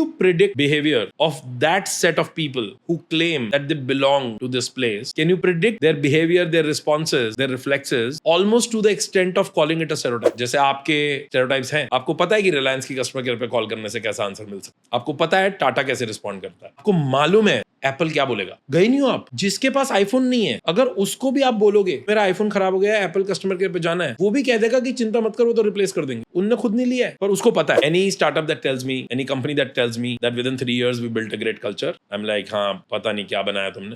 you predict behavior of that set of people who claim that they belong to this place? Can you predict their behavior, their responses, their reflexes, almost to the extent of calling it a stereotype? जैसे आपके stereotypes हैं, आपको पता है कि रिलायंस की customer care पे call करने से कैसा आंसर मिल सकता है, आपको पता है टाटा कैसे रिस्पॉन्ड करता है, आपको मालूम है एप्पल क्या बोलेगा. गए नहीं हो आप. जिसके पास आईफोन नहीं है, अगर उसको भी आप बोलोगे मेरा आईफोन खराब हो गया है, एप्पल कस्टमर केयर पे जाना है, वो भी कह देगा कि चिंता मत करो, तो रिप्लेस कर देंगे. उनने खुद नहीं लिया है, पर उसको पता है. Any startup that tells me, any company that tells me that within 3 years we built a great culture, I am like हाँ पता नहीं क्या बनाया तुमने.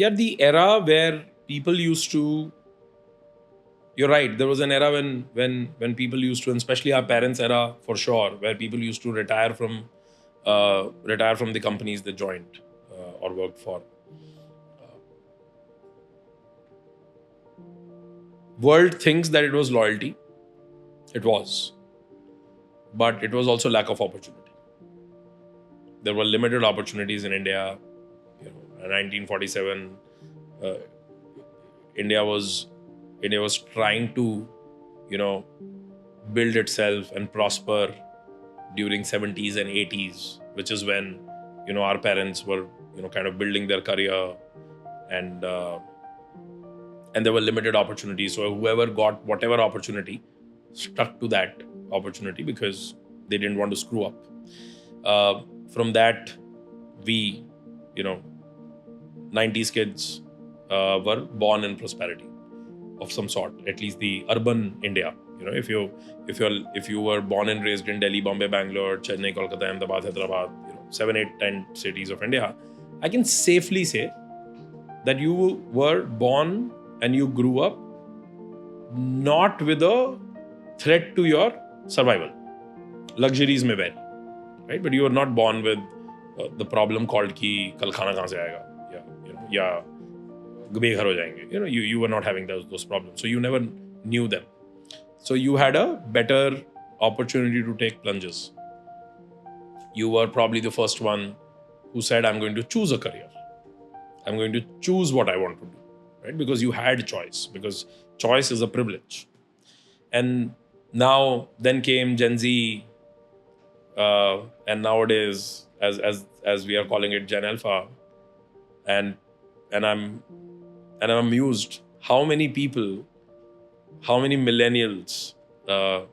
Yeah, the era where people used to, you're right, there was an era when people used to, and especially our parents' era for sure, where people used to retire from the companies they joined or worked for. World thinks that it was loyalty. It was. But it was also lack of opportunity. There were limited opportunities in India. In 1947, India was trying to, build itself and prosper during 70s and 80s, which is when, our parents were, kind of building their career, and there were limited opportunities. So whoever got whatever opportunity stuck to that opportunity because they didn't want to screw up. From that, we, 90s kids were born in prosperity of some sort, at least the urban India. If you were born and raised in Delhi, Bombay, Bangalore, Chennai, Kolkata, Ahmedabad, Hyderabad, 7, 8, 10 cities of India, I can safely say that you were born and you grew up not with a threat to your survival. Luxuries may vary, right? But you were not born with the problem called कि कल खाना कहाँ से आएगा, या बेघर हो जाएंगे. You were not having those problems, so you never knew them. So you had a better opportunity to take plunges. You were probably the first one who said, I'm going to choose a career. I'm going to choose what I want to do, right? Because you had choice, because choice is a privilege. And now, then came Gen Z, and nowadays, as we are calling it, Gen Alpha, and I'm amused how many people, how many millennials, are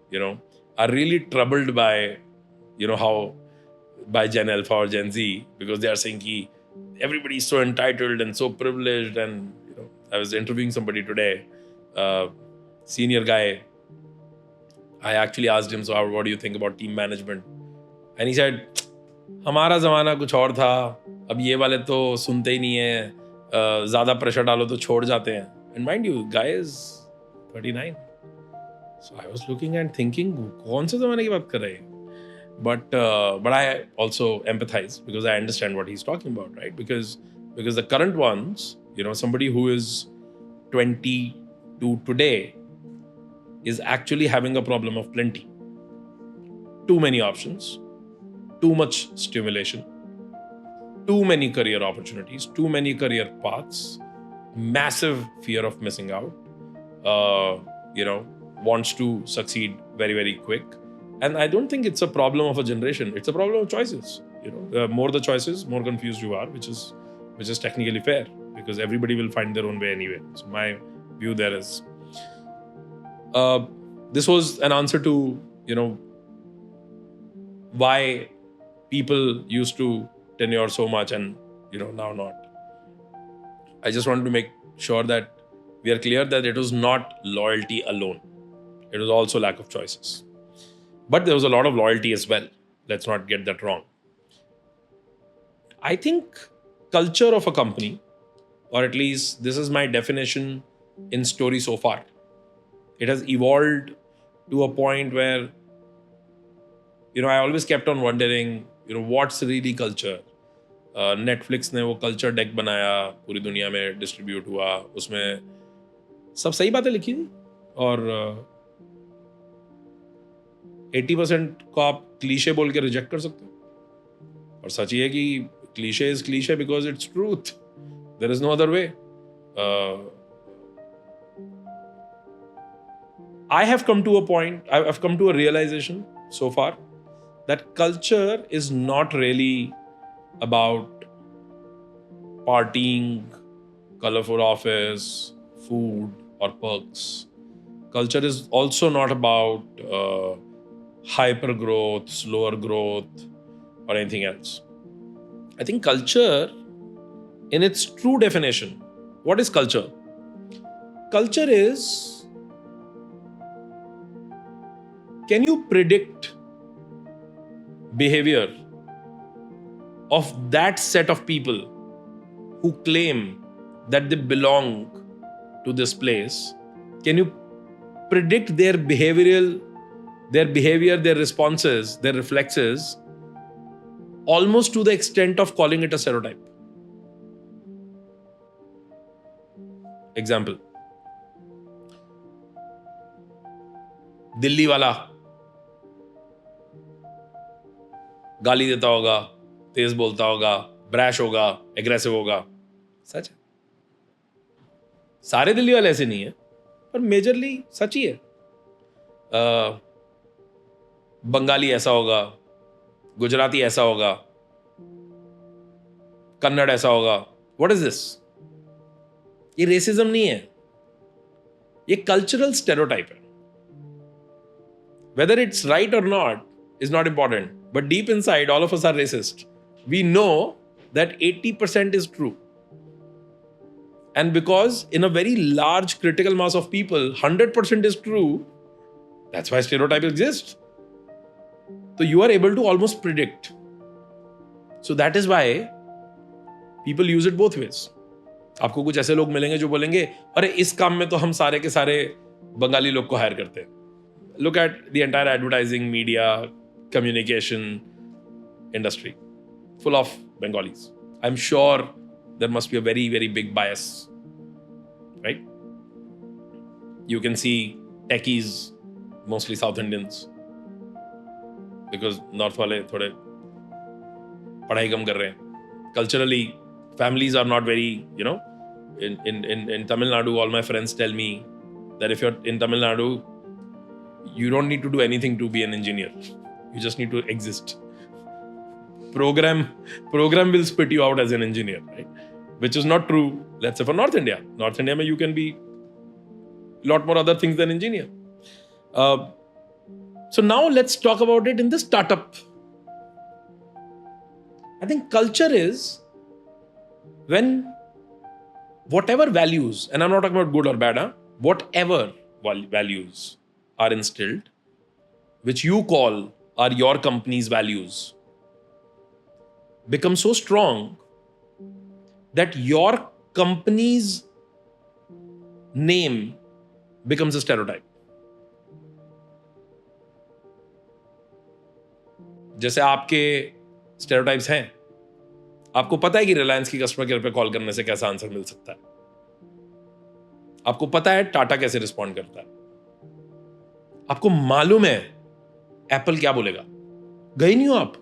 really troubled by, how by Gen Alpha or Gen Z, because they are saying ki everybody is so entitled and so privileged. And I was interviewing somebody today, senior guy. I actually asked him, so what do you think about team management? And he said, हमारा ज़माना कुछ और था, अब ये वाले तो सुनते ही नहीं है, ज़्यादा प्रेशर डालो तो छोड़ जाते हैं. And mind you, guy is 39. So I was looking and thinking, कौन से ज़माने की बात कर रहे हैं? But I also empathize because I understand what he's talking about, right? Because the current ones, somebody who is 22 today is actually having a problem of plenty. Too many options, too much stimulation, too many career opportunities, too many career paths, massive fear of missing out, wants to succeed very, very quick. And I don't think it's a problem of a generation. It's a problem of choices. More the choices, more confused you are, which is technically fair, because everybody will find their own way anyway. So my view there is, this was an answer to, why people used to tenure so much and, now not. I just wanted to make sure that we are clear that it was not loyalty alone. It was also lack of choices. But there was a lot of loyalty as well. Let's not get that wrong. I think culture of a company, or at least this is my definition in story so far, it has evolved to a point where, I always kept on wondering, what's really culture? Netflix ने वो culture deck बनाया, पूरी दुनिया में distribute हुआ, उसमें सब सही बातें लिखी थी, और 80% को आप क्लीशे बोल के रिजेक्ट कर सकते हो. और सच ये है कि cliche is cliche because it's truth. There is no other way. uh, I have come to a point, I've come to a realization so far that culture is not really about partying, colorful office, food, or perks. Culture is also not about hyper growth, slower growth, or anything else. I think culture, in its true definition, what is culture? Culture is, can you predict behavior of that set of people who claim that they belong to this place? Can you predict their behavior, their responses, their reflexes, almost to the extent of calling it a stereotype? Example, Delhi वाला गाली देता होगा, तेज बोलता होगा, brash होगा, aggressive होगा. सच है. सारे दिल्ली वाले ऐसे नहीं है, पर मेजरली सच ही है. बंगाली ऐसा होगा, गुजराती ऐसा होगा, कन्नड़ ऐसा होगा. What is this? ये रेसिज्म नहीं है, ये कल्चरल स्टेरियोटाइप है. वेदर इट्स राइट और not is not important, but deep inside all of us are racist. We know that 80% is true, and because in a very large critical mass of people 100% is true, that's why stereotype exists. So you are able to almost predict. So that is why people use it both ways. आपको कुछ ऐसे लोग मिलेंगे जो बोलेंगे अरे इस काम में तो हम सारे के सारे बंगाली लोग को हायर करते हैं. Look at the entire advertising, media, communication industry full of Bengalis. I'm sure there must be a very, very big bias, right? You can see techies, mostly South Indians, because North wale thode padhai kam kar rahe hain. Culturally, families are not very, in Tamil Nadu, all my friends tell me that if you're in Tamil Nadu, you don't need to do anything to be an engineer. You just need to exist. Program will spit you out as an engineer, right? Which is not true, let's say, for North India. North India, you can be a lot more other things than engineer. So now let's talk about it in the startup. I think culture is when whatever values, and I'm not talking about good or bad, whatever values are instilled, which you call are your company's values, become so strong that your company's name becomes a stereotype. जैसे आपके stereotypes हैं, आपको पता है कि रिलायंस की customer care पे call करने से कैसा आंसर मिल सकता है. आपको पता है टाटा कैसे रिस्पॉन्ड करता है. आपको मालूम है एप्पल क्या बोलेगा. गए नहीं हो आप.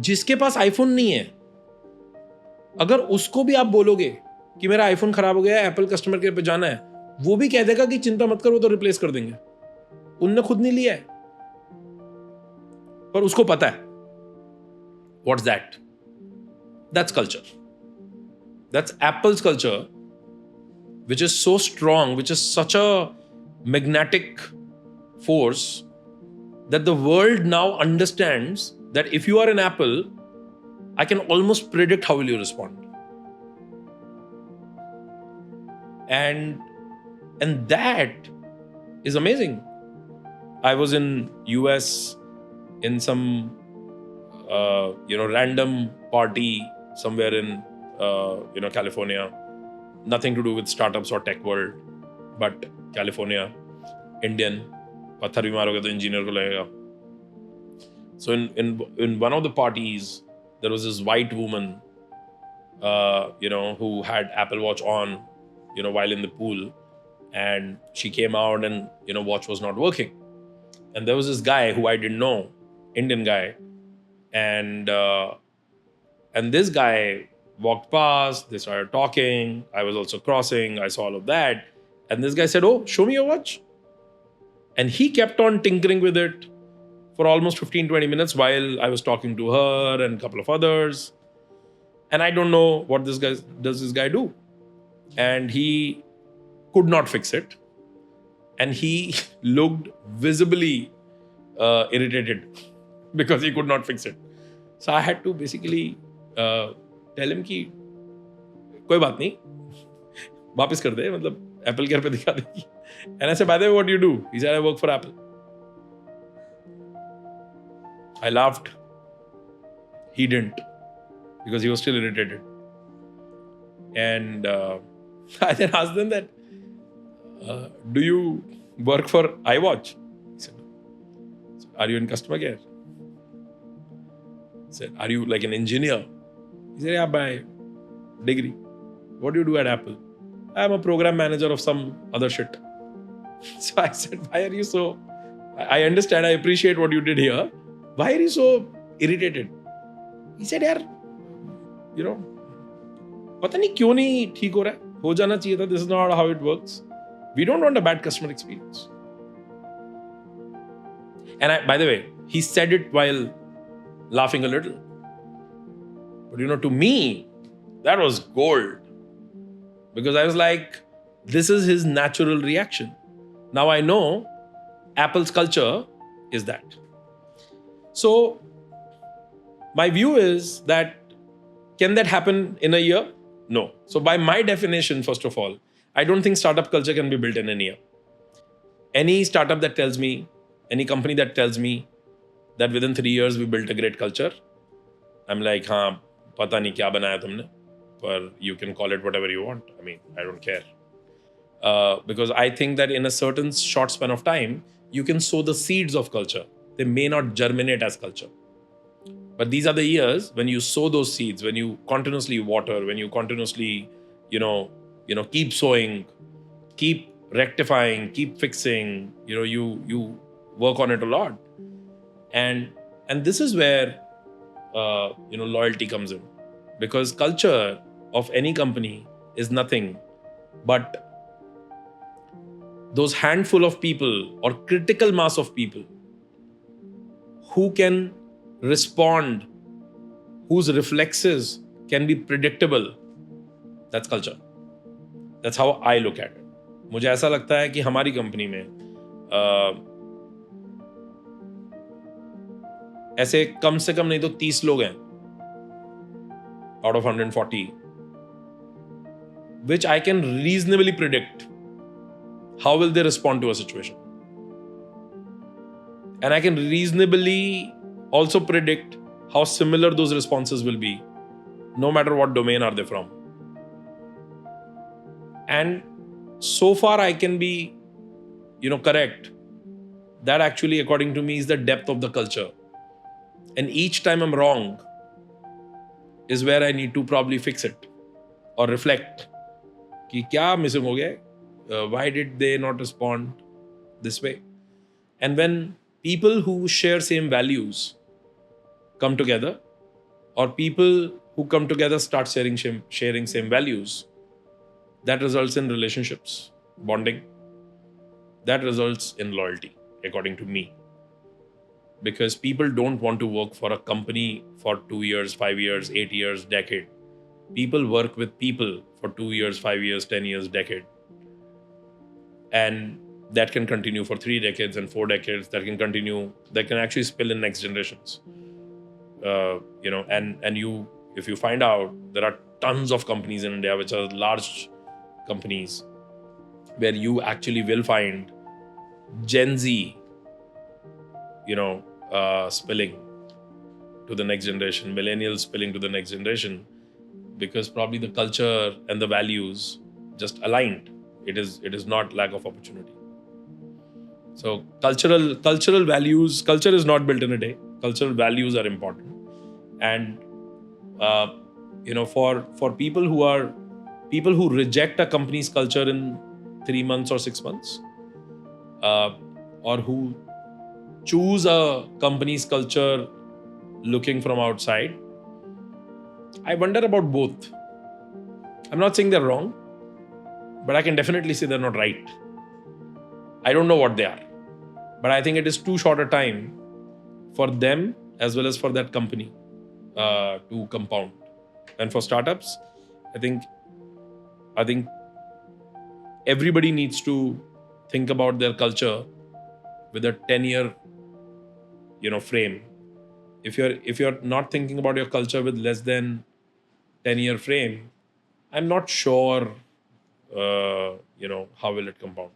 जिसके पास आईफोन नहीं है, अगर उसको भी आप बोलोगे कि मेरा आईफोन खराब हो गया है, एप्पल कस्टमर केयर पे जाना है, वो भी कह देगा कि चिंता मत करो, तो रिप्लेस कर देंगे. उनने खुद नहीं लिया है, पर उसको पता है. What's that? That's culture. That's apples culture, which is so strong, which is such a magnetic force that the world now understands that if you are an Apple, I can almost predict how will you respond. And that is amazing. I was in US in some random party somewhere in California. Nothing to do with startups or tech world, but California, Indian. पत्थर भी मारोगे तो engineer को लगेगा. So in one of the parties, there was this white woman, who had Apple Watch on, while in the pool, and she came out and watch was not working, and there was this guy who I didn't know, Indian guy, and this guy walked past, they started talking. I was also crossing. I saw all of that. And this guy said, "Oh, show me your watch." And he kept on tinkering with it for almost 15, 20 minutes while I was talking to her and a couple of others. And I don't know what this guy do. And he could not fix it. And he looked visibly irritated because he could not fix it. So I had to basically tell him कि कोई बात नहीं, वापस कर दे, मतलब Apple Care पे दिखा देगी. And I said, "By the way, what do you do?" He said, "I work for Apple." I laughed. He didn't, because he was still irritated. And I then asked them that, "Do you work for iWatch?" He said, "No." "Are you in customer care?" I said, "Are you like an engineer?" He said, "Yeah, by degree." "What do you do at Apple?" "I'm a program manager of some other shit." So I said, "Why are you so... I understand, I appreciate what you did here. Why are you so irritated?" He said, "यार, you know, पता नहीं क्यों नहीं ठीक हो रहा है, हो जाना चाहिए था. This is not how it works. We don't want a bad customer experience." And by the way, he said it while laughing a little. But to me, that was gold. Because I was like, this is his natural reaction. Now I know Apple's culture is that. So my view is that, can that happen in a year? No. So by my definition, first of all, I don't think startup culture can be built in a year. Any startup that tells me, any company that tells me that within 3 years we built a great culture, I'm like, हाँ, पता नहीं क्या बनाया तुमने, but you can call it whatever you want. I mean, I don't care. Because I think that in a certain short span of time, you can sow the seeds of culture. They may not germinate as culture. But these are the years when you sow those seeds, when you continuously water, when you continuously, keep sowing, keep rectifying, keep fixing, you work on it a lot. And this is where, loyalty comes in. Because culture of any company is nothing but those handful of people or critical mass of people who can respond, whose reflexes can be predictable. That's culture. That's how I look at it. मुझे ऐसा लगता है कि हमारी company में ऐसे कम से कम नहीं तो 30 लोग हैं out of 140, which I can reasonably predict how will they respond to a situation. And I can reasonably also predict how similar those responses will be, no matter what domain are they from. And so far I can be, correct. That actually, according to me, is the depth of the culture. And each time I'm wrong is where I need to probably fix it or reflect. कि क्या missing हो गया? Why did they not respond this way? And when people who share same values come together, or people who come together start sharing same values, that results in relationships, bonding. That results in loyalty, according to me. Because people don't want to work for a company for 2 years, 5 years, 8 years, decade. People work with people for 2 years, 5 years, 10 years, decade. And that can continue for 3 decades and 4 decades. That can actually spill in next generations. If you find out, there are tons of companies in India which are large companies where you actually will find Gen Z, spilling to the next generation, millennials spilling to the next generation, because probably the culture and the values just aligned. It is not lack of opportunity. So cultural values, culture is not built in a day. Cultural values are important. And, for people who reject a company's culture in 3 months or 6 months, or who choose a company's culture looking from outside, I wonder about both. I'm not saying they're wrong, but I can definitely say they're not right. I don't know what they are, but I think it is too short a time for them as well as for that company to compound. And for startups, I think I think everybody needs to think about their culture with a 10-year frame. If you're not thinking about your culture with less than 10-year frame, I'm not sure how will it compound.